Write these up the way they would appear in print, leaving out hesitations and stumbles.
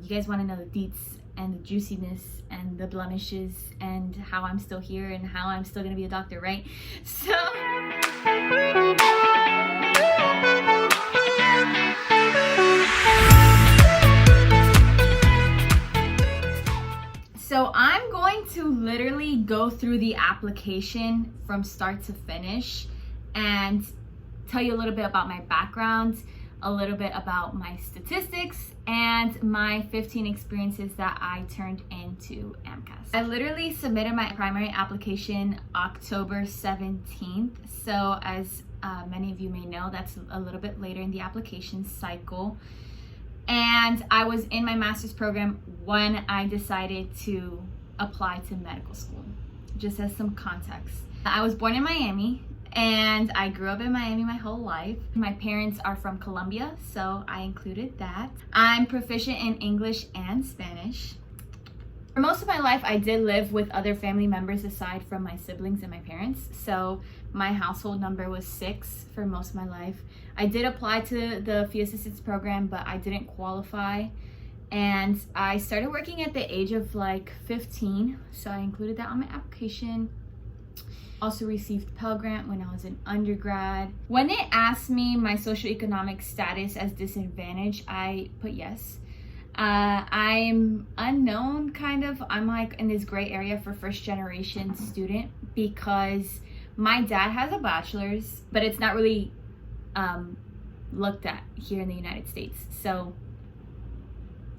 You guys want to know the deets and the juiciness and the blemishes and how I'm still here and how I'm still gonna be a doctor, right? So I'm going to literally go through the application from start to finish and tell you a little bit about my background, a little bit about my statistics, and my 15 experiences that I turned into AMCAS. I literally submitted my primary application October 17th. So as many of you may know, that's a little bit later in the application cycle. And I was in my master's program when I decided to apply to medical school, just as some context. I was born in Miami and I grew up in Miami my whole life. My parents are from Colombia, so I included that. I'm proficient in English and Spanish. For most of my life, I did live with other family members aside from my siblings and my parents. So my household number was 6 for most of my life. I did apply to the Fee Assistance program, but I didn't qualify. And I started working at the age of like 15. So I included that on my application. Also received Pell Grant when I was in undergrad. When they asked me my socioeconomic status as disadvantaged, I put yes. I'm unknown, kind of. I'm like in this gray area for first generation student because my dad has a bachelor's, but it's not really looked at here in the United States. So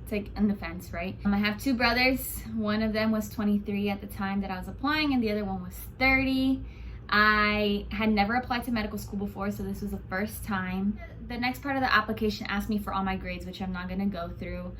it's like on the fence, right? I have 2 brothers. One of them was 23 at the time that I was applying and the other one was 30. I had never applied to medical school before, so this was the first time. The next part of the application asked me for all my grades, which I'm not gonna go through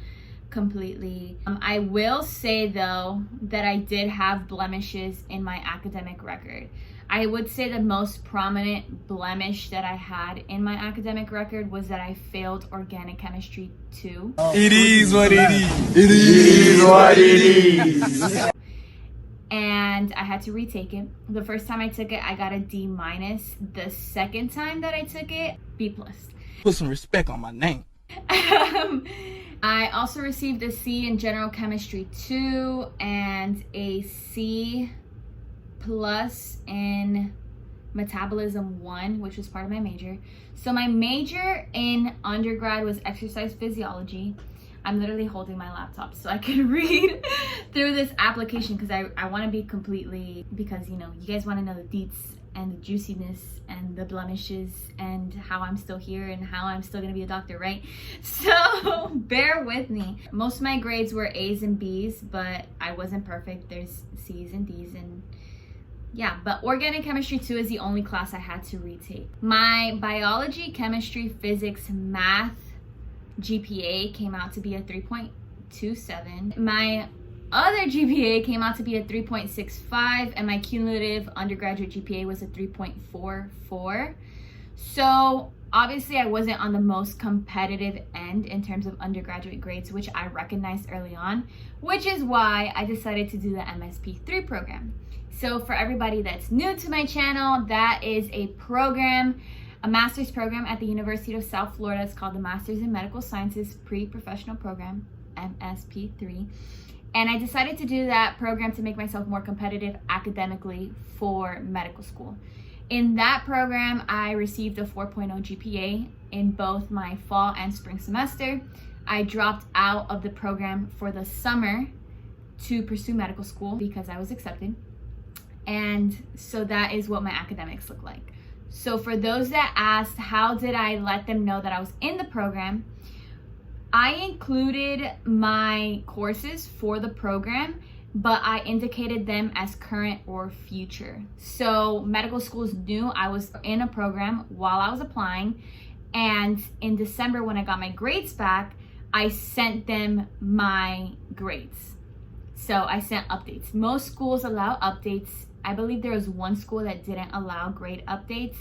completely. I will say though that I did have blemishes in my academic record. I would say the most prominent blemish that I had in my academic record was that I failed organic chemistry 2. It is what it is. It is what it is. And I had to retake it. The first time I took it, I got a D-. The second time that I took it, B+. Put some respect on my name. I also received a C in general chemistry 2 and a C+ in metabolism 1, which was part of my major. So my major in undergrad was exercise physiology. I'm literally holding my laptop so I can read through this application because I want to be completely, because you know, you guys want to know the deets and the juiciness and the blemishes and how I'm still here and how I'm still gonna be a doctor, right? So bear with me. Most of my grades were A's and B's, but I wasn't perfect. There's C's and D's and yeah, but organic chemistry 2 is the only class I had to retake. My biology, chemistry, physics, math GPA came out to be a 3.27. My other GPA came out to be a 3.65 and my cumulative undergraduate GPA was a 3.44. So obviously I wasn't on the most competitive end in terms of undergraduate grades, which I recognized early on, which is why I decided to do the MSP3 program. So for everybody that's new to my channel, that is a program, a master's program at the University of South Florida. It's called the Masters in Medical Sciences Pre-Professional Program, MSP3. And I decided to do that program to make myself more competitive academically for medical school. In that program, I received a 4.0 GPA in both my fall and spring semester. I dropped out of the program for the summer to pursue medical school because I was accepted. And so that is what my academics look like. So for those that asked, how did I let them know that I was in the program? I included my courses for the program, but I indicated them as current or future. So medical schools knew I was in a program while I was applying. And in December, when I got my grades back, I sent them my grades. So I sent updates. Most schools allow updates. I believe there was one school that didn't allow grade updates,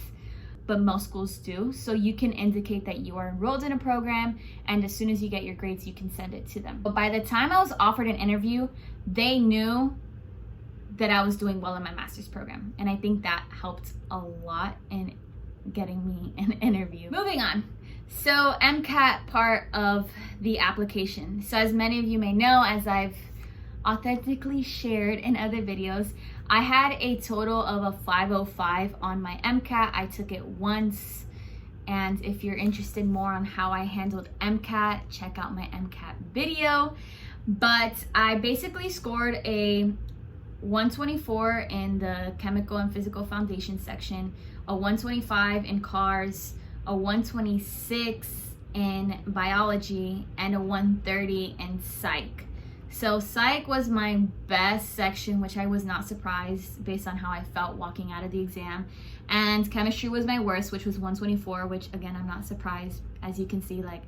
but most schools do. So you can indicate that you are enrolled in a program, and as soon as you get your grades, you can send it to them. But by the time I was offered an interview, they knew that I was doing well in my master's program. And I think that helped a lot in getting me an interview. Moving on. So MCAT part of the application. So as many of you may know, as I've authentically shared in other videos, I had a total of a 505 on my MCAT. I took it once, and if you're interested more on how I handled MCAT, check out my MCAT video. But I basically scored a 124 in the chemical and physical foundation section, a 125 in cars, a 126 in biology, and a 130 in psych. So psych was my best section, which I was not surprised based on how I felt walking out of the exam. And chemistry was my worst, which was 124, which again, I'm not surprised. As you can see, like,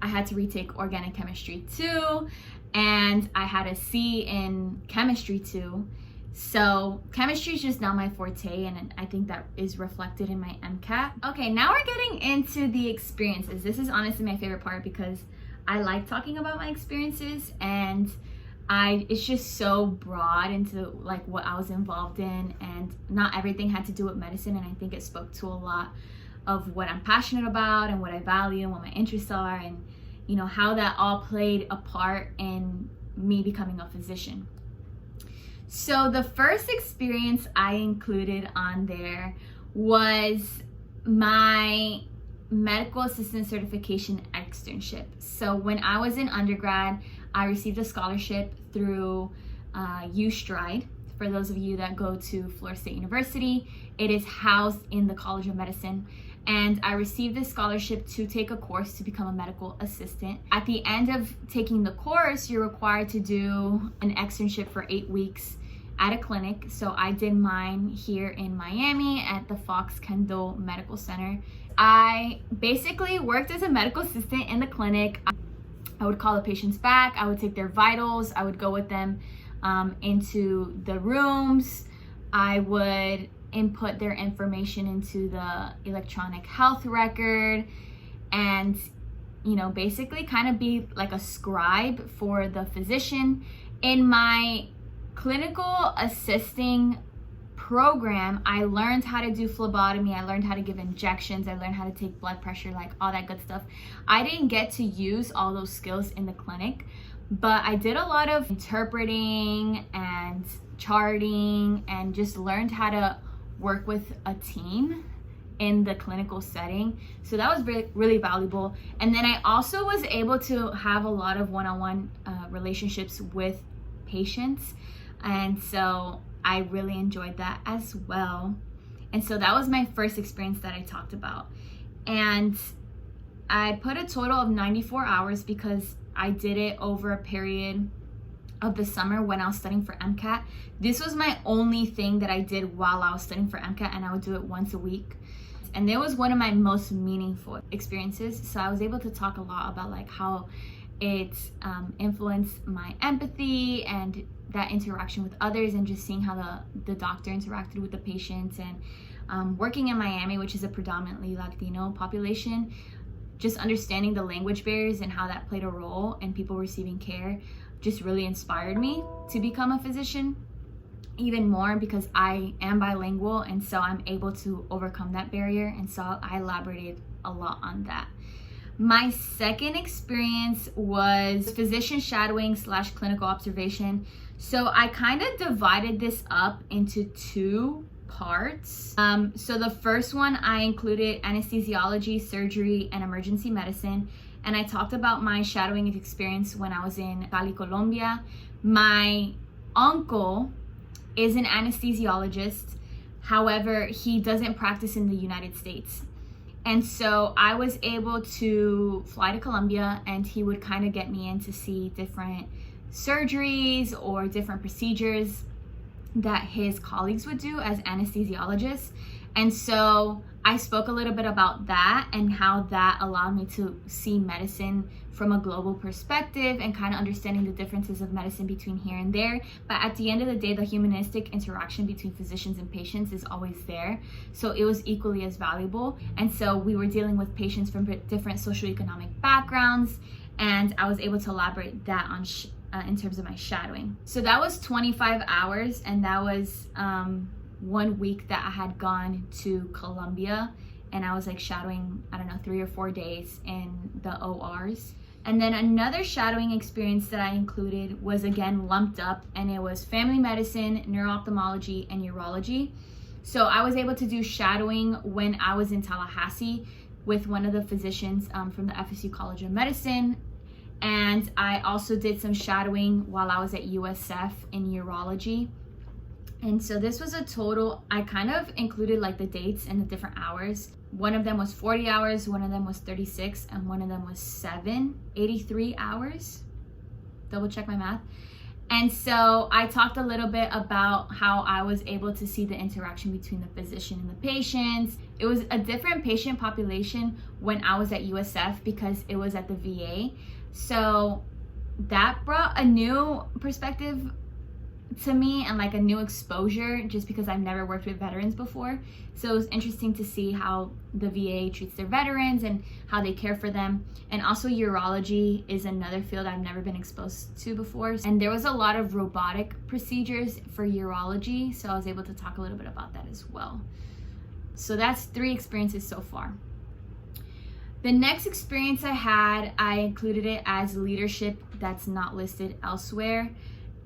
I had to retake organic chemistry 2, and I had a C in chemistry 2. So chemistry is just not my forte, and I think that is reflected in my MCAT. Okay, now we're getting into the experiences. This is honestly my favorite part because I like talking about my experiences, and it's just so broad into like what I was involved in, and not everything had to do with medicine, and I think it spoke to a lot of what I'm passionate about and what I value and what my interests are, and you know how that all played a part in me becoming a physician. So the first experience I included on there was my medical assistant certification externship. So when I was in undergrad, I received a scholarship through MDTRIBE. For those of you that go to Florida State University, it is housed in the College of Medicine. And I received this scholarship to take a course to become a medical assistant. At the end of taking the course, you're required to do an externship for 8 weeks at a clinic. So I did mine here in Miami at the Fox Kendall Medical Center. I basically worked as a medical assistant in the clinic. I would call the patients back, I would take their vitals, I would go with them into the rooms, I would input their information into the electronic health record, and you know, basically kind of be like a scribe for the physician. In my clinical assisting program, I learned how to do phlebotomy, I learned how to give injections, I learned how to take blood pressure, like all that good stuff. I didn't get to use all those skills in the clinic, but I did a lot of interpreting and charting, and just learned how to work with a team in the clinical setting. So that was really, really valuable. And then I also was able to have a lot of one-on-one relationships with patients, and so I really enjoyed that as well. And so that was my first experience that I talked about. And I put a total of 94 hours because I did it over a period of the summer when I was studying for MCAT. This was my only thing that I did while I was studying for MCAT, and I would do it once a week. And it was one of my most meaningful experiences. So I was able to talk a lot about like how it influenced my empathy and that interaction with others, and just seeing how the doctor interacted with the patients. And working in Miami, which is a predominantly Latino population, just understanding the language barriers and how that played a role in people receiving care just really inspired me to become a physician even more, because I am bilingual, and so I'm able to overcome that barrier. And so I elaborated a lot on that. My second experience was physician shadowing / clinical observation. So I kind of divided this up into 2 parts. So the first one, I included anesthesiology, surgery, and emergency medicine. And I talked about my shadowing experience when I was in Cali, Colombia. My uncle is an anesthesiologist. However, he doesn't practice in the United States. And so I was able to fly to Colombia, and he would kind of get me in to see different surgeries or different procedures that his colleagues would do as anesthesiologists. And so I spoke a little bit about that and how that allowed me to see medicine from a global perspective and kind of understanding the differences of medicine between here and there. But at the end of the day, the humanistic interaction between physicians and patients is always there. So it was equally as valuable. And so we were dealing with patients from different socioeconomic backgrounds, and I was able to elaborate that on in terms of my shadowing. So that was 25 hours, and that was 1 week that I had gone to Colombia and I was like shadowing, I don't know, 3 or 4 days in the ORs. And then another shadowing experience that I included was again lumped up, and it was family medicine, neuro-ophthalmology, and urology. So I was able to do shadowing when I was in Tallahassee with one of the physicians from the FSU College of Medicine. And I also did some shadowing while I was at USF in urology. And so this was a total, I kind of included like the dates and the different hours. One of them was 40 hours, one of them was 36, and one of them was 83 hours. Double check my math. And so I talked a little bit about how I was able to see the interaction between the physician and the patients. It was a different patient population when I was at USF because it was at the VA. So that brought a new perspective to me and like a new exposure, just because I've never worked with veterans before. So it was interesting to see how the VA treats their veterans and how they care for them. And also urology is another field I've never been exposed to before. And there was a lot of robotic procedures for urology, so I was able to talk a little bit about that as well. So that's 3 experiences so far. The next experience I had, I included it as leadership that's not listed elsewhere.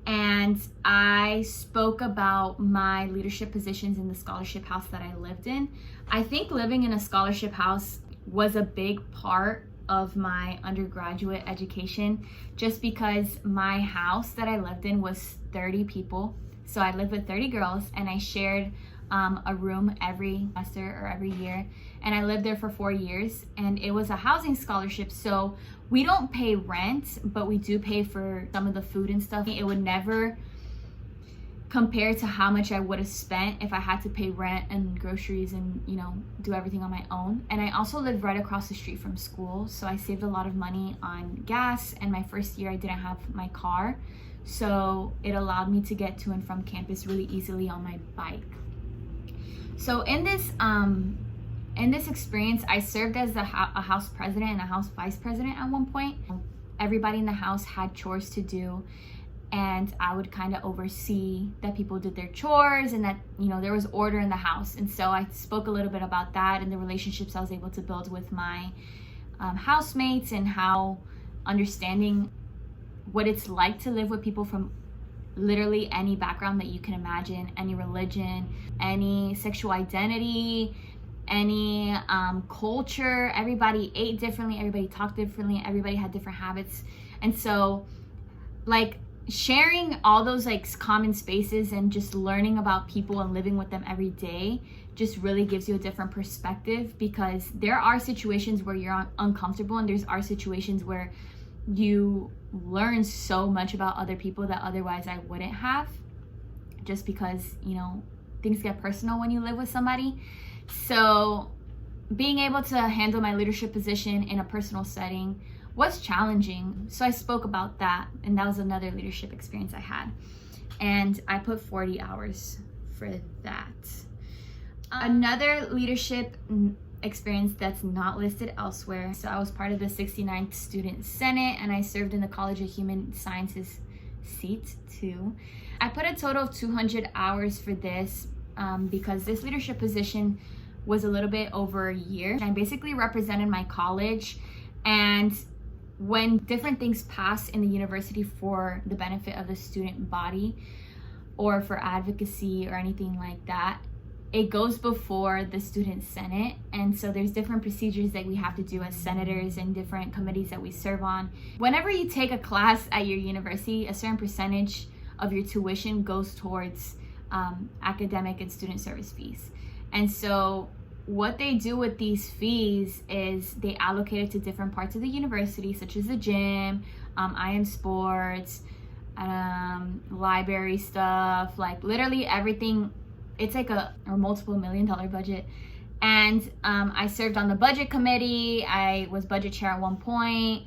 And I spoke about my leadership positions in the scholarship house that I lived in. I think living in a scholarship house was a big part of my undergraduate education, just because my house that I lived in was 30 people. So I lived with 30 girls, and I shared a room every semester or every year. And I lived there for 4 years, and it was a housing scholarship. So we don't pay rent, but we do pay for some of the food and stuff. It would never compare to how much I would have spent if I had to pay rent and groceries and, you know, do everything on my own. And I also lived right across the street from school, so I saved a lot of money on gas. And my first year I didn't have my car, so it allowed me to get to and from campus really easily on my bike. So in this experience, I served as a house president and a house vice president at one point. Everybody in the house had chores to do, and I would kind of oversee that people did their chores and that, you know, there was order in the house. And so I spoke a little bit about that and the relationships I was able to build with my housemates, and how understanding what it's like to live with people from literally any background that you can imagine, any religion, any sexual identity, any culture. Everybody ate differently, everybody talked differently, everybody had different habits. And so like sharing all those like common spaces and just learning about people and living with them every day just really gives you a different perspective, because there are situations where you're uncomfortable, and there's are situations where you learn so much about other people that otherwise I wouldn't have, just because, you know, things get personal when you live with somebody. So being able to handle my leadership position in a personal setting was challenging. So I spoke about that, and that was another leadership experience I had. And I put 40 hours for that. Another leadership experience that's not listed elsewhere. So I was part of the 69th Student Senate, and I served in the College of Human Sciences seat too. I put a total of 200 hours for this because this leadership position was a little bit over a year. I basically represented my college, and when different things pass in the university for the benefit of the student body or for advocacy or anything like that, it goes before the Student Senate. And so there's different procedures that we have to do as senators and different committees that we serve on. Whenever you take a class at your university, a certain percentage of your tuition goes towards academic and student service fees. And so what they do with these fees is they allocate it to different parts of the university, such as the gym, IM sports, library stuff, like literally everything. It's like a multiple $1 million budget. And I served on the budget committee. I was budget chair at one point,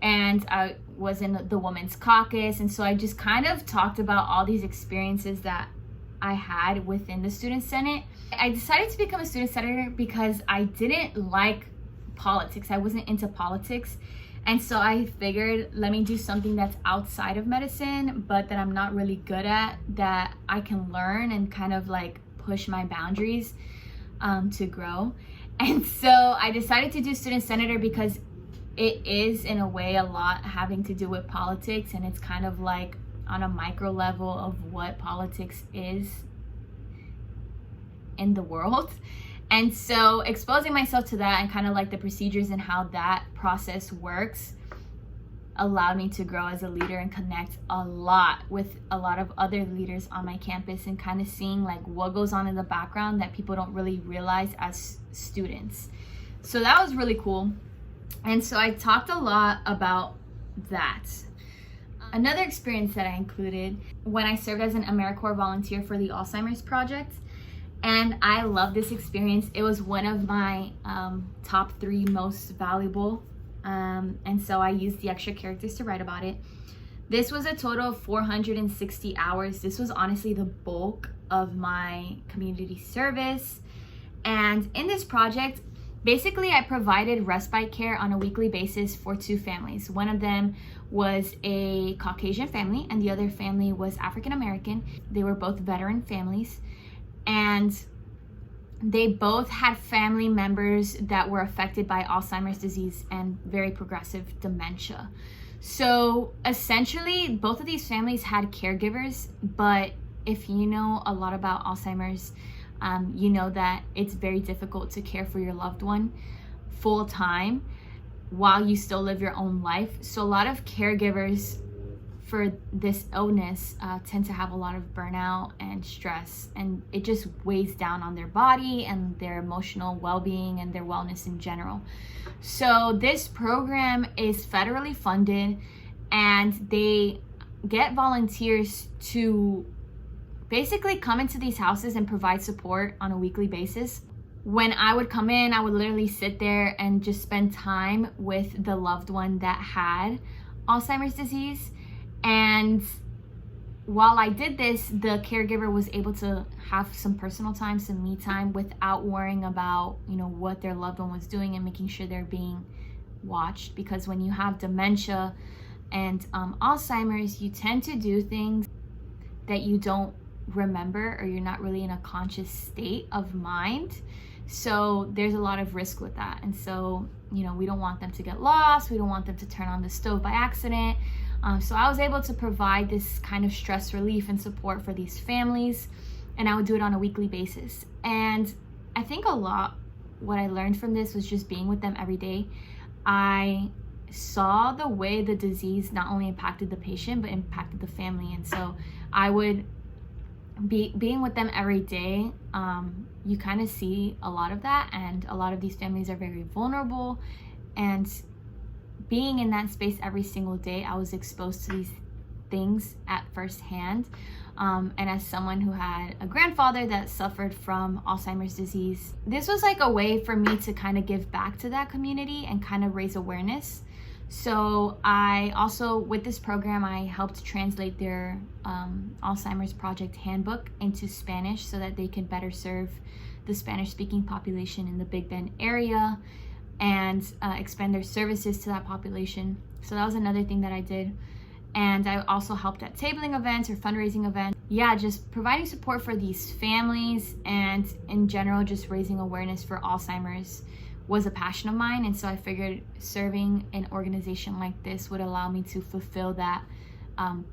and I was in the women's caucus. And so I just kind of talked about all these experiences that I had within the Student Senate. I decided to become a student senator because I didn't like politics. I wasn't into politics. And so I figured, let me do something that's outside of medicine, but that I'm not really good at, that I can learn and kind of like push my boundaries to grow. And so I decided to do student senator because it is in a way a lot having to do with politics, and it's kind of like on a micro level of what politics is in the world. And so exposing myself to that and kind of like the procedures and how that process works allowed me to grow as a leader and connect a lot with a lot of other leaders on my campus, and kind of seeing like what goes on in the background that people don't really realize as students. So that was really cool. And so I talked a lot about that. Another experience that I included when I served as an AmeriCorps volunteer for the Alzheimer's Project. And I love this experience. It was one of my top 3 most valuable. And so I used the extra characters to write about it. This was a total of 460 hours. This was honestly the bulk of my community service. And in this project, basically I provided respite care on a weekly basis for 2 families. One of them was a Caucasian family and the other family was African American. They were both veteran families, and they both had family members that were affected by Alzheimer's disease and very progressive dementia. So essentially, both of these families had caregivers, but if you know a lot about Alzheimer's, you know that it's very difficult to care for your loved one full time while you still live your own life. So a lot of caregivers for this illness tend to have a lot of burnout and stress, and it just weighs down on their body and their emotional well-being and their wellness in general. So this program is federally funded, and they get volunteers to basically come into these houses and provide support on a weekly basis. When I would come in, I would literally sit there and just spend time with the loved one that had Alzheimer's disease. And while I did this, the caregiver was able to have some personal time, some me time, without worrying about, what their loved one was doing and making sure they're being watched. Because when you have dementia and Alzheimer's, you tend to do things that you don't remember, or you're not really in a conscious state of mind. So there's a lot of risk with that. And so, we don't want them to get lost. We don't want them to turn on the stove by accident. So I was able to provide this kind of stress relief and support for these families, and I would do it on a weekly basis. And I think what I learned from this was just being with them every day. I saw the way the disease not only impacted the patient, but impacted the family. And so I would being with them every day, you kind of see a lot of that, and a lot of these families are very vulnerable, and being in that space every single day, I was exposed to these things at first hand. And as someone who had a grandfather that suffered from Alzheimer's disease, this was like a way for me to kind of give back to that community and kind of raise awareness. So I also, with this program, I helped translate their Alzheimer's Project handbook into Spanish so that they could better serve the Spanish-speaking population in the Big Bend area and expand their services to that population. So that was another thing that I did. And I also helped at tabling events or fundraising events. Yeah, just providing support for these families, and in general, just raising awareness for Alzheimer's was a passion of mine. And so I figured serving an organization like this would allow me to fulfill that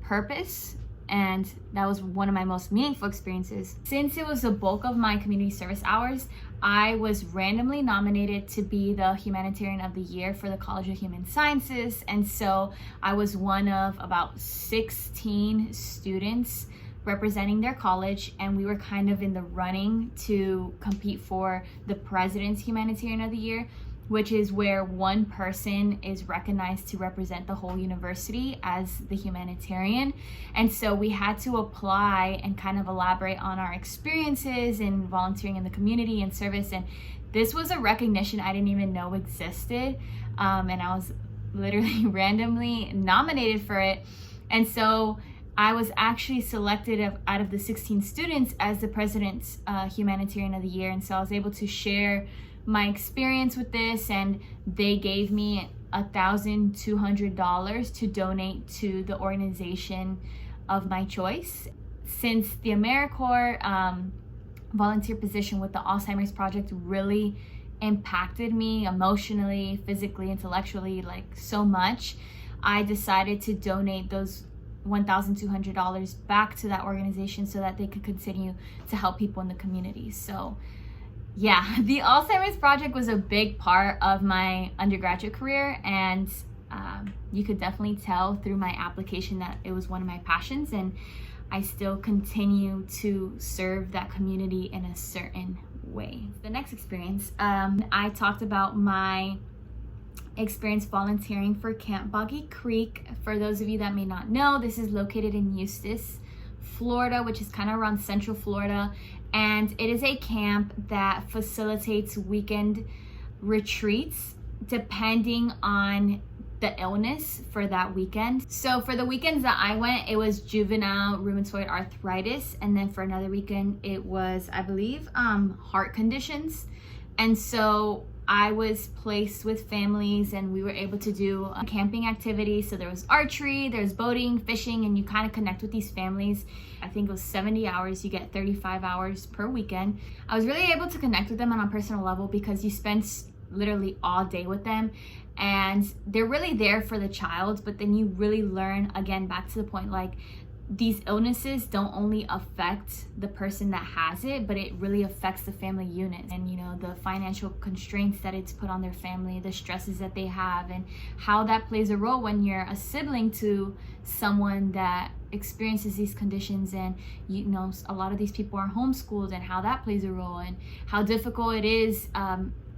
purpose. And that was one of my most meaningful experiences. Since it was the bulk of my community service hours, I was randomly nominated to be the Humanitarian of the Year for the College of Human Sciences. And so I was one of about 16 students representing their college, and we were kind of in the running to compete for the President's Humanitarian of the Year, which is where one person is recognized to represent the whole university as the humanitarian. And so we had to apply and kind of elaborate on our experiences in volunteering in the community and service. And this was a recognition I didn't even know existed. And I was literally randomly nominated for it. And so I was actually selected out of the 16 students as the President's Humanitarian of the Year. And so I was able to share my experience with this, and they gave me $1,200 to donate to the organization of my choice. Since the AmeriCorps volunteer position with the Alzheimer's Project really impacted me emotionally, physically, intellectually, like so much, I decided to donate those $1,200 back to that organization so that they could continue to help people in the community. So yeah, the Alzheimer's Project was a big part of my undergraduate career, and you could definitely tell through my application that it was one of my passions, and I still continue to serve that community in a certain way. The next experience, I talked about my experience volunteering for Camp Boggy Creek. For those of you that may not know, this is located in Eustis, Florida, which is kind of around Central Florida, and it is a camp that facilitates weekend retreats depending on the illness for that weekend. So for the weekends that I went, it was juvenile rheumatoid arthritis, and then for another weekend it was, I believe, heart conditions. And so I was placed with families, and we were able to do camping activities. So there was archery, there's boating, fishing, and you kind of connect with these families. I think it was 70 hours. You get 35 hours per weekend. I was really able to connect with them on a personal level because you spend literally all day with them, and they're really there for the child, but then you really learn, again, back to the point, like, these illnesses don't only affect the person that has it, but it really affects the family unit, and you know, the financial constraints that it's put on their family, the stresses that they have, and how that plays a role when you're a sibling to someone that experiences these conditions. And you know, a lot of these people are homeschooled, and how that plays a role, and how difficult it is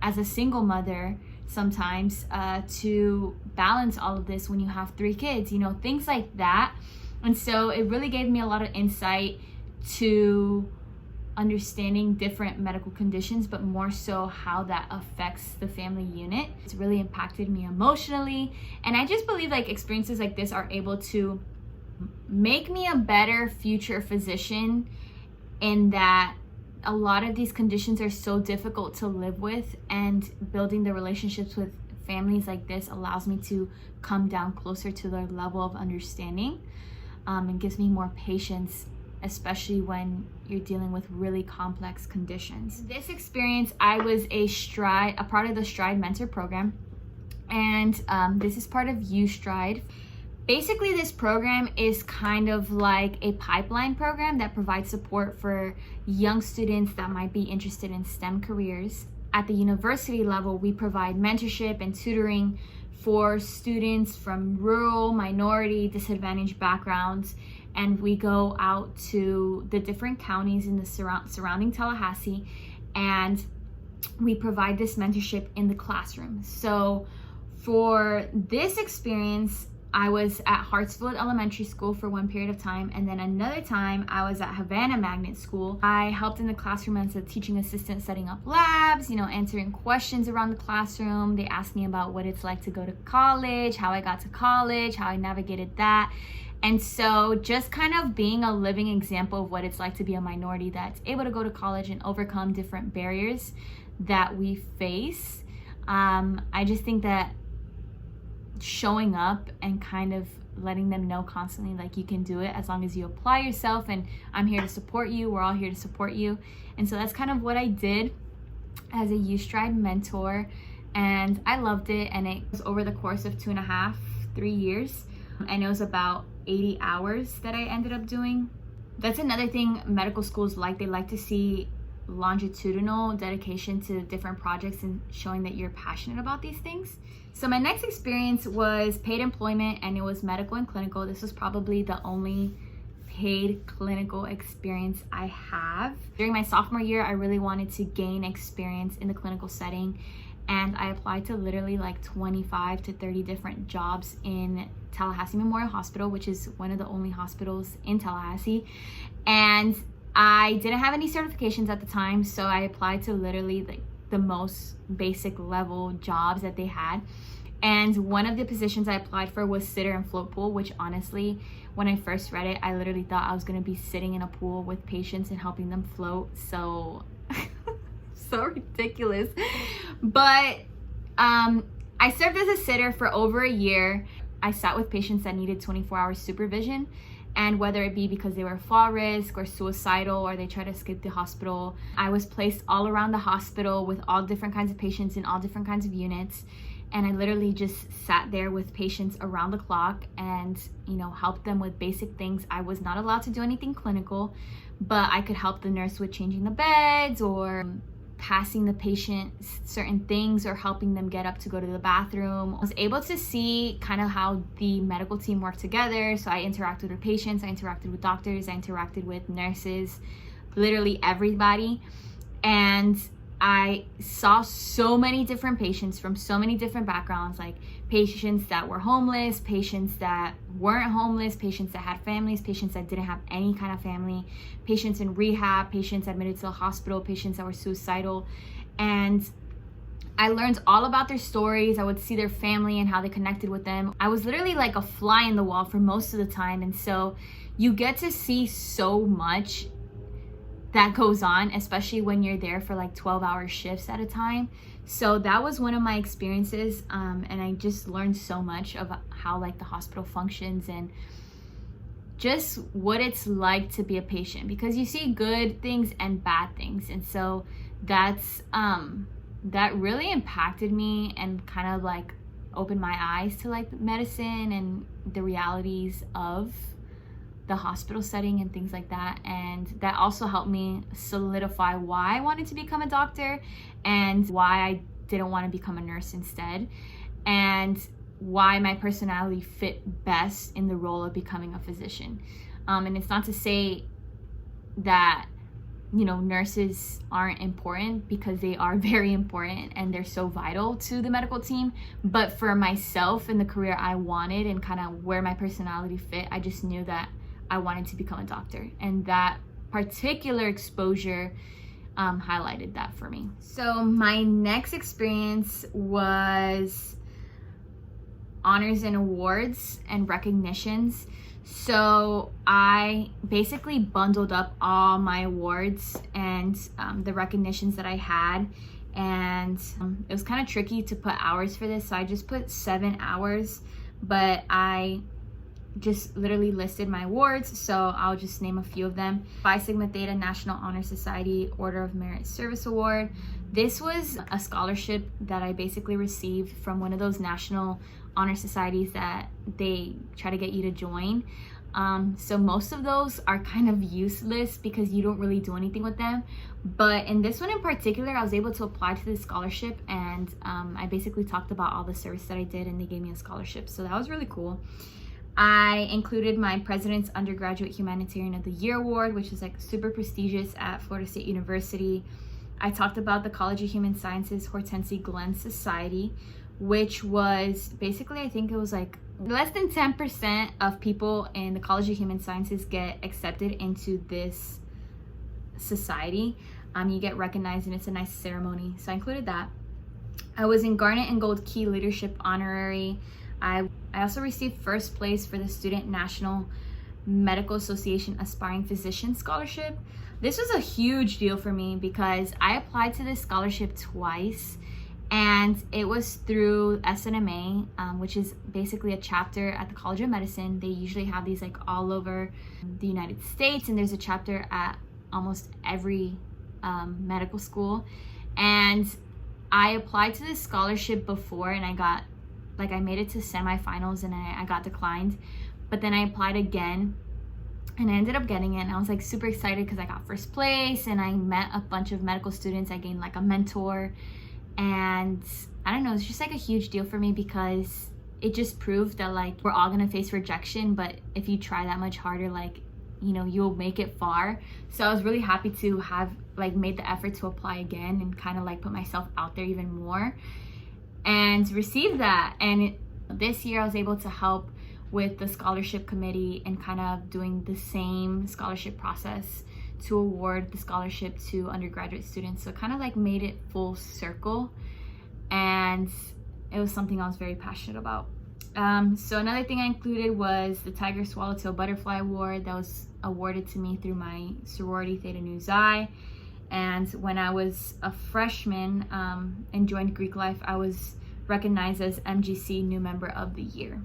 as a single mother sometimes to balance all of this when you have 3 kids, you know, things like that. And so it really gave me a lot of insight to understanding different medical conditions, but more so how that affects the family unit. It's really impacted me emotionally, and I just believe like experiences like this are able to make me a better future physician, in that a lot of these conditions are so difficult to live with, and building the relationships with families like this allows me to come down closer to their level of understanding, and gives me more patience, especially when you're dealing with really complex conditions. This experience, I was a part of the STRIDE mentor program, and this is part of UStride. Basically, this program is kind of like a pipeline program that provides support for young students that might be interested in STEM careers. At the university level, we provide mentorship and tutoring for students from rural, minority, disadvantaged backgrounds, and we go out to the different counties in the surrounding Tallahassee, and we provide this mentorship in the classroom. So for this experience, I was at Hartsfield Elementary School for one period of time, and then another time I was at Havana Magnet School. I helped in the classroom as a teaching assistant, setting up labs, you know, answering questions around the classroom. They asked me about what it's like to go to college, how I got to college, how I navigated that. And so just kind of being a living example of what it's like to be a minority that's able to go to college and overcome different barriers that we face. I just think that showing up and kind of letting them know constantly, like, you can do it as long as you apply yourself, and I'm here to support you, we're all here to support you. And so that's kind of what I did as a UStride mentor, and I loved it. And it was over the course of 2.5, 3 years, and it was about 80 hours that I ended up doing. That's another thing medical schools like. They like to see longitudinal dedication to different projects and showing that you're passionate about these things. So my next experience was paid employment, and it was medical and clinical. This was probably the only paid clinical experience I have. During my sophomore year, I really wanted to gain experience in the clinical setting, and I applied to literally like 25 to 30 different jobs in Tallahassee Memorial Hospital, which is one of the only hospitals in Tallahassee. And I didn't have any certifications at the time, so I applied to literally like the most basic level jobs that they had. And one of the positions I applied for was sitter and float pool, which honestly, when I first read it, I literally thought I was going to be sitting in a pool with patients and helping them float. So ridiculous. But I served as a sitter for over a year. I sat with patients that needed 24-hour supervision, and whether it be because they were fall risk or suicidal or they tried to escape the hospital, I was placed all around the hospital with all different kinds of patients in all different kinds of units. And I literally just sat there with patients around the clock and, helped them with basic things. I was not allowed to do anything clinical, but I could help the nurse with changing the beds or passing the patient certain things or helping them get up to go to the bathroom. I was able to see kind of how the medical team worked together. So I interacted with patients, I interacted with doctors, I interacted with nurses, literally everybody. And I saw so many different patients from so many different backgrounds, like patients that were homeless, patients that weren't homeless, patients that had families, patients that didn't have any kind of family, patients in rehab, patients admitted to the hospital, patients that were suicidal. And I learned all about their stories. I would see their family and how they connected with them. I was literally like a fly in the wall for most of the time. And so you get to see so much that goes on, especially when you're there for like 12-hour shifts at a time. So that was one of my experiences, and I just learned so much of how like the hospital functions and just what it's like to be a patient, because you see good things and bad things. And so that's that really impacted me and kind of like opened my eyes to like medicine and the realities of the hospital setting and things like that. And that also helped me solidify why I wanted to become a doctor and why I didn't want to become a nurse instead, and why my personality fit best in the role of becoming a physician. And it's not to say that nurses aren't important, because they are very important and they're so vital to the medical team. But for myself and the career I wanted and kind of where my personality fit, I just knew that I wanted to become a doctor, and that particular exposure highlighted that for me. So my next experience was honors and awards and recognitions. So I basically bundled up all my awards and the recognitions that I had, and it was kind of tricky to put hours for this, so I just put 7 hours, but I just literally listed my awards, so I'll just name a few of them. Phi Sigma Theta National Honor Society Order of Merit Service Award. This was a scholarship that I basically received from one of those national honor societies that they try to get you to join. So most of those are kind of useless because you don't really do anything with them. But in this one in particular, I was able to apply to this scholarship, and I basically talked about all the service that I did and they gave me a scholarship. So that was really cool. I included my President's Undergraduate Humanitarian of the Year Award, which is like super prestigious at Florida State University. I talked about the College of Human Sciences Hortense Glenn Society, which was basically, I think it was like less than 10% of people in the College of Human Sciences get accepted into this society. You get recognized and it's a nice ceremony. So I included that. I was in Garnet and Gold Key Leadership Honorary. I also received first place for the Student National Medical Association Aspiring Physician Scholarship. This was a huge deal for me because I applied to this scholarship twice, and it was through SNMA, which is basically a chapter at the College of Medicine. They usually have these like all over the United States, and there's a chapter at almost every medical school. And I applied to this scholarship before, and I made it to semifinals and I got declined, but then I applied again and I ended up getting it, and I was like super excited because I got first place and I met a bunch of medical students. I gained like a mentor, and I don't know, it's just like a huge deal for me because it just proved that like we're all gonna face rejection, but if you try that much harder, like you'll make it far. So I was really happy to have like made the effort to apply again and kind of like put myself out there even more and receive that. And this year I was able to help with the scholarship committee and kind of doing the same scholarship process to award the scholarship to undergraduate students. So it kind of like made it full circle, and it was something I was very passionate about. So another thing I included was the Tiger Swallowtail Butterfly Award that was awarded to me through my sorority Theta Nu Xi. And when I was a freshman and joined Greek Life, I was recognized as MGC New Member of the Year.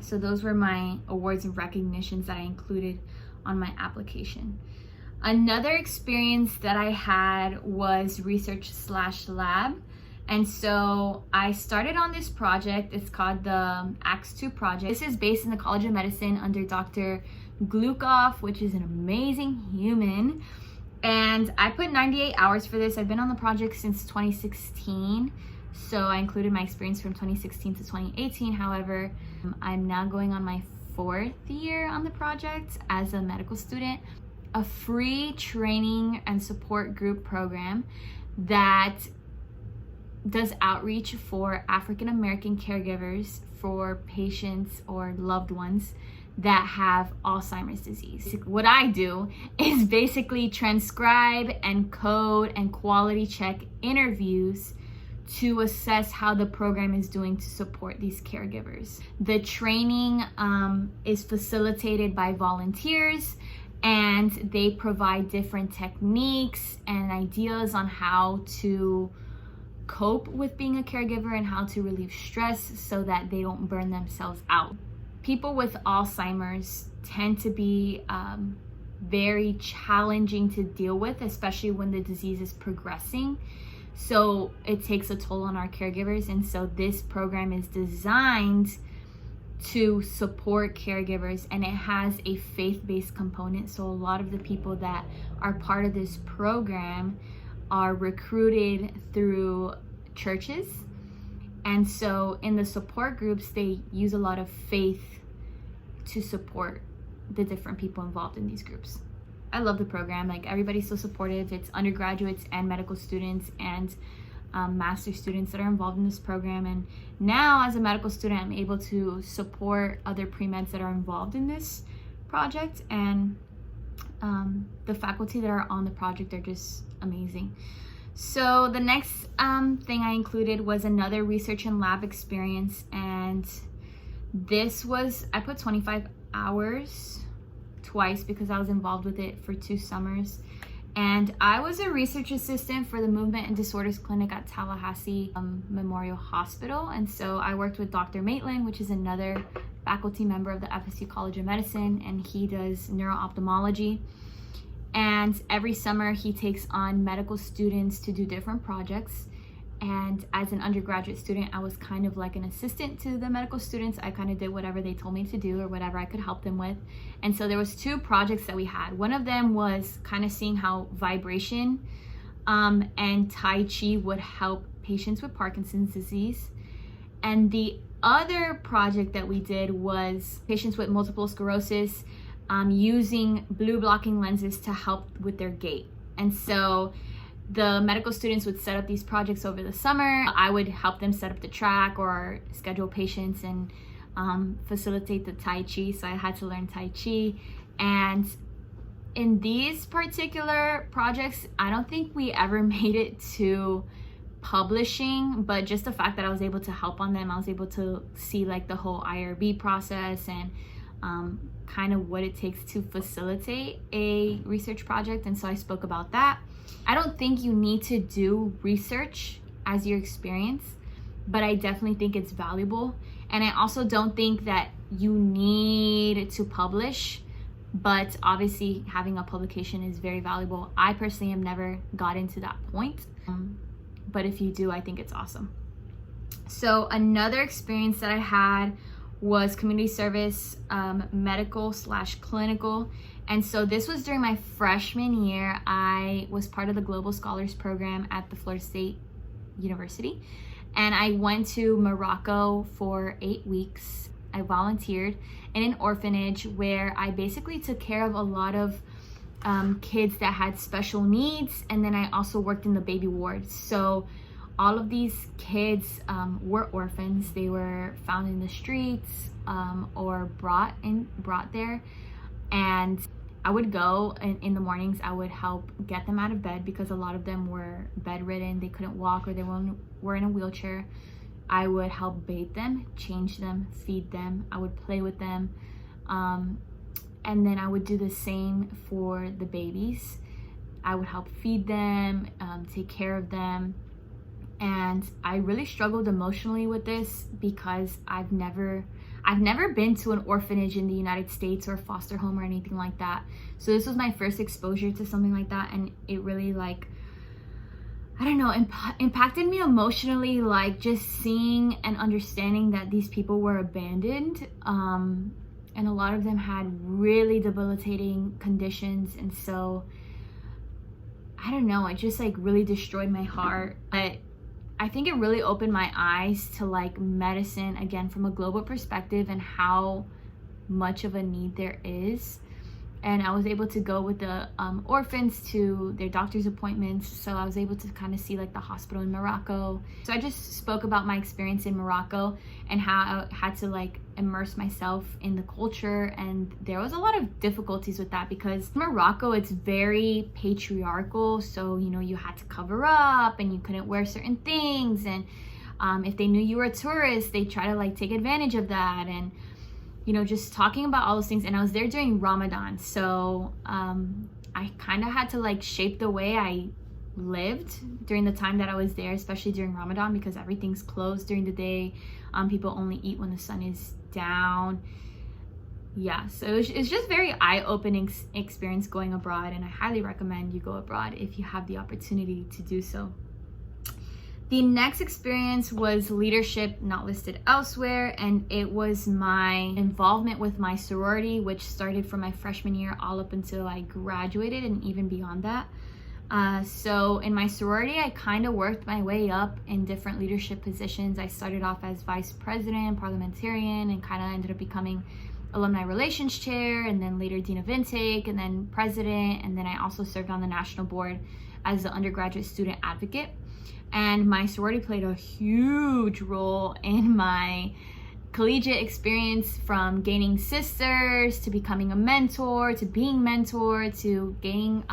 So those were my awards and recognitions that I included on my application. Another experience that I had was research/lab. And so I started on this project. It's called the Acts 2 project. This is based in the College of Medicine under Dr. Glukov, which is an amazing human. And I put 98 hours for this. I've been on the project since 2016. So I included my experience from 2016 to 2018. However, I'm now going on my 4th year on the project as a medical student. A free training and support group program that does outreach for African American caregivers for patients or loved ones that have Alzheimer's disease. What I do is basically transcribe and code and quality check interviews to assess how the program is doing to support these caregivers. The training is facilitated by volunteers, and they provide different techniques and ideas on how to cope with being a caregiver and how to relieve stress so that they don't burn themselves out. People with Alzheimer's tend to be very challenging to deal with, especially when the disease is progressing. So it takes a toll on our caregivers. And so this program is designed to support caregivers, and it has a faith-based component. So a lot of the people that are part of this program are recruited through churches. And so in the support groups, they use a lot of faith to support the different people involved in these groups. I love the program. Like, everybody's so supportive. It's undergraduates and medical students and master students that are involved in this program. And now as a medical student, I'm able to support other pre-meds that are involved in this project. And the faculty that are on the project are just amazing. So the next thing I included was another research and lab experience. And this was, I put 25 hours twice because I was involved with it for 2 summers. And I was a research assistant for the Movement and Disorders Clinic at Tallahassee Memorial Hospital. And so I worked with Dr. Maitland, which is another faculty member of the FSU College of Medicine, and he does neuro-ophthalmology. And every summer he takes on medical students to do different projects. And as an undergraduate student, I was kind of like an assistant to the medical students. I kind of did whatever they told me to do or whatever I could help them with. And so there was 2 projects that we had. One of them was kind of seeing how vibration and Tai Chi would help patients with Parkinson's disease. And the other project that we did was patients with multiple sclerosis using blue blocking lenses to help with their gait. And so the medical students would set up these projects over the summer. I would help them set up the track or schedule patients and facilitate the Tai Chi. So I had to learn Tai Chi. And in these particular projects, I don't think we ever made it to publishing, but just the fact that I was able to help on them, I was able to see like the whole IRB process and kind of what it takes to facilitate a research project. And so I spoke about that. I don't think you need to do research as your experience, but I definitely think it's valuable. And I also don't think that you need to publish, but obviously having a publication is very valuable. I personally have never gotten to that point, but if you do, I think it's awesome. So another experience that I had was community service, medical/clinical. And so this was during my freshman year. I was part of the Global Scholars Program at the Florida State University. And I went to Morocco for 8 weeks. I volunteered in an orphanage where I basically took care of a lot of kids that had special needs. And then I also worked in the baby ward. So all of these kids were orphans. They were found in the streets or brought there. And I would go in the mornings. I would help get them out of bed because a lot of them were bedridden. They couldn't walk or they were in a wheelchair. I would help bathe them, change them, feed them. I would play with them. And then I would do the same for the babies. I would help feed them, take care of them. And I really struggled emotionally with this because I've never been to an orphanage in the United States or a foster home or anything like that. So this was my first exposure to something like that, and it really, like, I don't know, impacted me emotionally, like just seeing and understanding that these people were abandoned, and a lot of them had really debilitating conditions. And so I don't know, it just like really destroyed my heart. But I think it really opened my eyes to like medicine again from a global perspective and how much of a need there is. And I was able to go with the orphans to their doctor's appointments. So I was able to kind of see like the hospital in Morocco. So I just spoke about my experience in Morocco and how I had to like immerse myself in the culture. And there was a lot of difficulties with that because Morocco, it's very patriarchal. So, you know, you had to cover up and you couldn't wear certain things. And if they knew you were a tourist, they try to like take advantage of that. And you know, just talking about all those things. And I was there during Ramadan, so I kind of had to like shape the way I lived during the time that I was there, especially during Ramadan, because everything's closed during the day. People only eat when the sun is down. Yeah, so it's just very eye-opening experience going abroad, and I highly recommend you go abroad if you have the opportunity to do so. The next experience was leadership, not listed elsewhere, and it was my involvement with my sorority, which started from my freshman year all up until I graduated and even beyond that. So in my sorority, I kind of worked my way up in different leadership positions. I started off as vice president, parliamentarian, and kind of ended up becoming alumni relations chair, and then later dean of intake, and then president. And then I also served on the national board as the undergraduate student advocate. And my sorority played a huge role in my collegiate experience, from gaining sisters to becoming a mentor to being mentored to gaining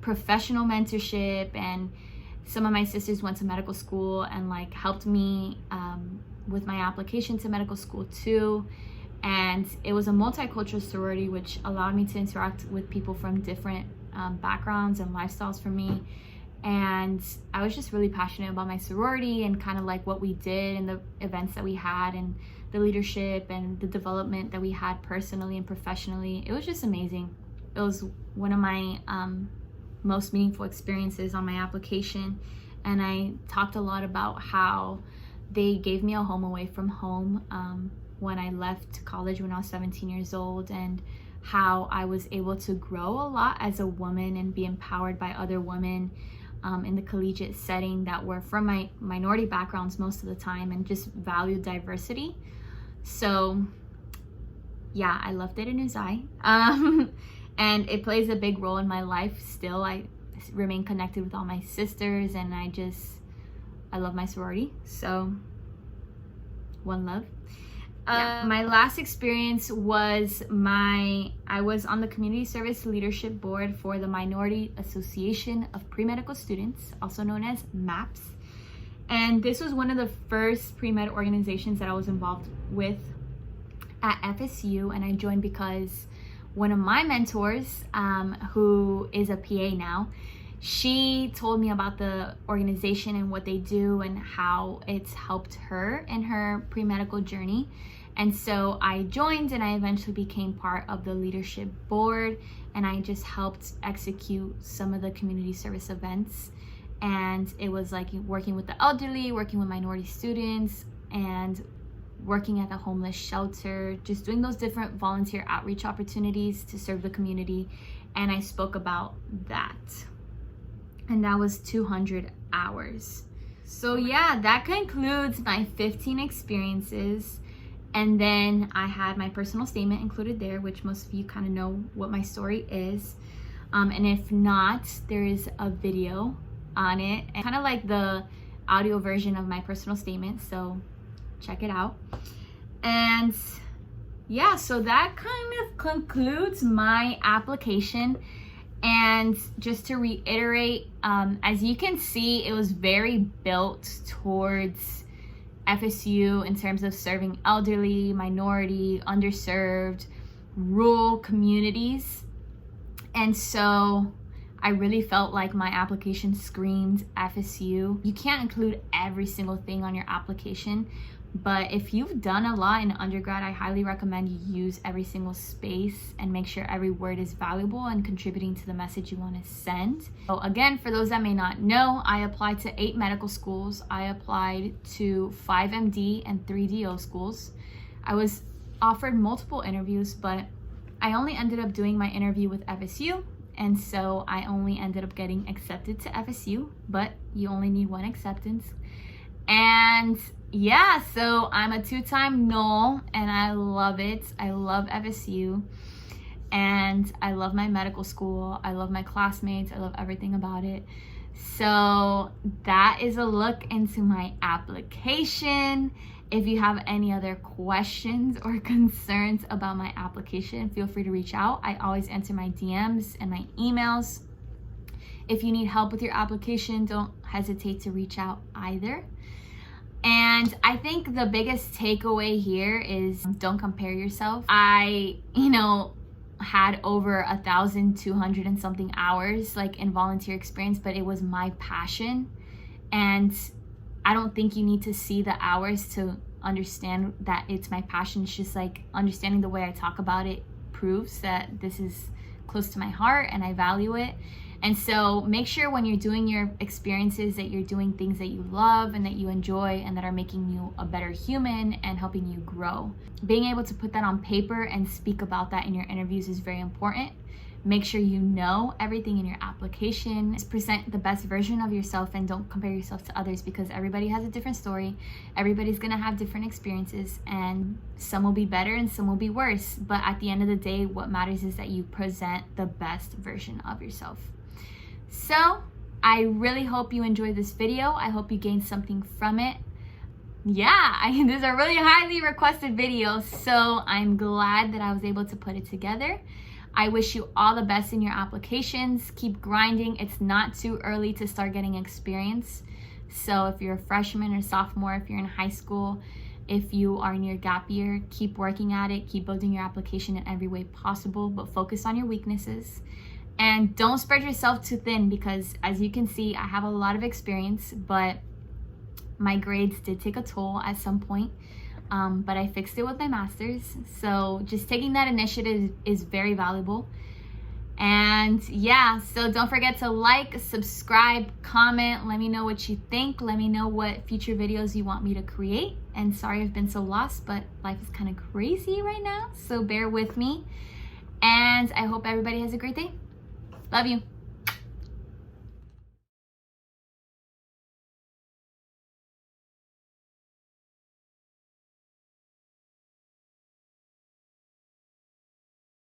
professional mentorship. And some of my sisters went to medical school and like helped me with my application to medical school too. And it was a multicultural sorority, which allowed me to interact with people from different backgrounds and lifestyles from me. And I was just really passionate about my sorority and kind of like what we did and the events that we had and the leadership and the development that we had personally and professionally. It was just amazing. It was one of my most meaningful experiences on my application. And I talked a lot about how they gave me a home away from home when I left college when I was 17 years old, and how I was able to grow a lot as a woman and be empowered by other women in the collegiate setting that were from my minority backgrounds most of the time and just valued diversity. So yeah, I loved it in Uzai. And it plays a big role in my life still. I remain connected with all my sisters, and I love my sorority. So one love. My last experience was I was on the community service leadership board for the Minority Association of Pre-Medical Students, also known as MAPS. And this was one of the first pre-med organizations that I was involved with at FSU. And I joined because one of my mentors, who is a PA now, she told me about the organization and what they do and how it's helped her in her pre-medical journey. And so I joined, and I eventually became part of the leadership board, and I just helped execute some of the community service events. And it was like working with the elderly, working with minority students, and working at the homeless shelter, just doing those different volunteer outreach opportunities to serve the community. And I spoke about that. And that was 200 hours. So yeah, that concludes my 15 experiences. And then I had my personal statement included there, which most of you kind of know what my story is. And if not, there is a video on it, and kind of like the audio version of my personal statement. So check it out. And yeah, so that kind of concludes my application. And just to reiterate, as you can see, it was very built towards FSU in terms of serving elderly, minority, underserved, rural communities. And so I really felt like my application screamed FSU. You can't include every single thing on your application, But if you've done a lot in undergrad, I highly recommend you use every single space and make sure every word is valuable and contributing to the message you want to send. So again, for those that may not know, I applied to 8 medical schools. I applied to 5 MD and 3 DO schools. I was offered multiple interviews, but I only ended up doing my interview with FSU. And so I only ended up getting accepted to FSU, but you only need 1 acceptance. And yeah, so I'm a 2-time null and I love it. I love FSU and I love my medical school. I love my classmates. I love everything about it. So that is a look into my application. If you have any other questions or concerns about my application, feel free to reach out. I always answer my DMs and my emails. If you need help with your application, don't hesitate to reach out either. And I think the biggest takeaway here is don't compare yourself. I, had over 1,200 and something hours like in volunteer experience, but it was my passion. And I don't think you need to see the hours to understand that it's my passion. It's just like understanding the way I talk about it proves that this is close to my heart and I value it. And so make sure when you're doing your experiences that you're doing things that you love and that you enjoy and that are making you a better human and helping you grow. Being able to put that on paper and speak about that in your interviews is very important. Make sure you know everything in your application. Just present the best version of yourself and don't compare yourself to others because everybody has a different story. Everybody's gonna have different experiences and some will be better and some will be worse. But at the end of the day, what matters is that you present the best version of yourself. So I really hope you enjoyed this video. I hope you gained something from it. Yeah, this is a really highly requested video, so I'm glad that I was able to put it together. I wish you all the best in your applications. Keep grinding. It's not too early to start getting experience. So if you're a freshman or sophomore, if you're in high school, if you are in your gap year, keep working at it. Keep building your application in every way possible, but focus on your weaknesses. And don't spread yourself too thin because as you can see, I have a lot of experience, but my grades did take a toll at some point. But I fixed it with my master's. So just taking that initiative is very valuable. And yeah, so don't forget to like, subscribe, comment, let me know what you think. Let me know what future videos you want me to create. And sorry I've been so lost, but life is kind of crazy right now. So bear with me. And I hope everybody has a great day. Love you.